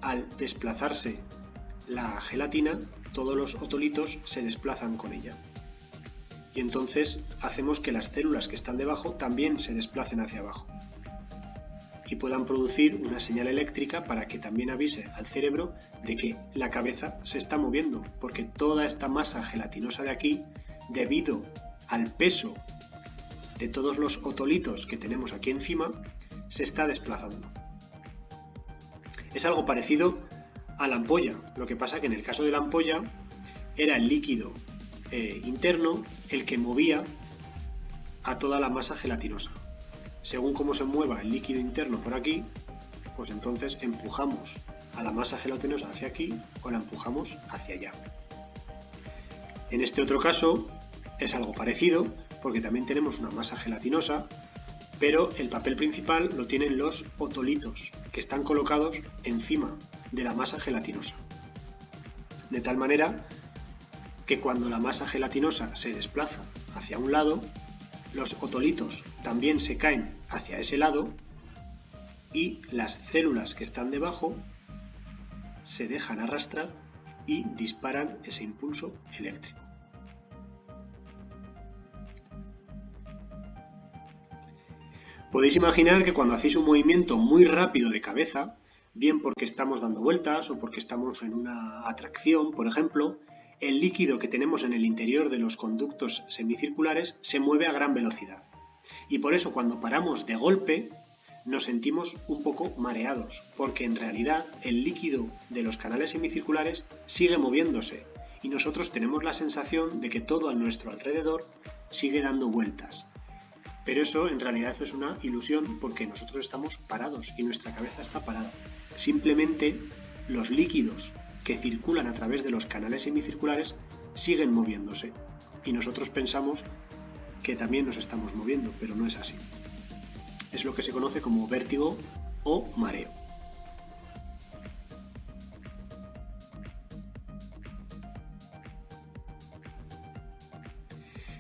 al desplazarse la gelatina, todos los otolitos se desplazan con ella. Y entonces hacemos que las células que están debajo también se desplacen hacia abajo y puedan producir una señal eléctrica para que también avise al cerebro de que la cabeza se está moviendo, porque toda esta masa gelatinosa de aquí, debido al peso de todos los otolitos que tenemos aquí encima, se está desplazando. Es algo parecido a la ampolla, lo que pasa que en el caso de la ampolla era el líquido interno el que movía a toda la masa gelatinosa. Según cómo se mueva el líquido interno por aquí, pues entonces empujamos a la masa gelatinosa hacia aquí o la empujamos hacia allá. En este otro caso es algo parecido porque también tenemos una masa gelatinosa, pero el papel principal lo tienen los otolitos que están colocados encima de la masa gelatinosa. De tal manera que cuando la masa gelatinosa se desplaza hacia un lado, los otolitos también se caen hacia ese lado y las células que están debajo se dejan arrastrar y disparan ese impulso eléctrico. Podéis imaginar que cuando hacéis un movimiento muy rápido de cabeza, bien porque estamos dando vueltas o porque estamos en una atracción, por ejemplo, el líquido que tenemos en el interior de los conductos semicirculares se mueve a gran velocidad. Y por eso cuando paramos de golpe nos sentimos un poco mareados, porque en realidad el líquido de los canales semicirculares sigue moviéndose y nosotros tenemos la sensación de que todo a nuestro alrededor sigue dando vueltas. Pero eso en realidad es una ilusión porque nosotros estamos parados y nuestra cabeza está parada. Simplemente los líquidos que circulan a través de los canales semicirculares siguen moviéndose y nosotros pensamos que también nos estamos moviendo, pero no es así. Es lo que se conoce como vértigo o mareo.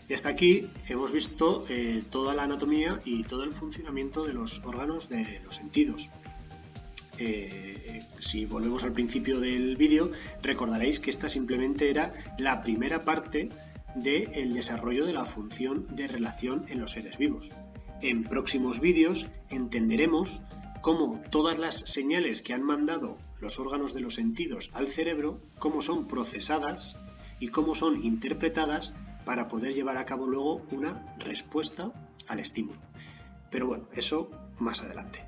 Y hasta aquí hemos visto toda la anatomía y todo el funcionamiento de los órganos de los sentidos. Si volvemos al principio del vídeo, recordaréis que esta simplemente era la primera parte del desarrollo de la función de relación en los seres vivos. En próximos vídeos entenderemos cómo todas las señales que han mandado los órganos de los sentidos al cerebro, cómo son procesadas y cómo son interpretadas para poder llevar a cabo luego una respuesta al estímulo. Pero bueno, eso más adelante.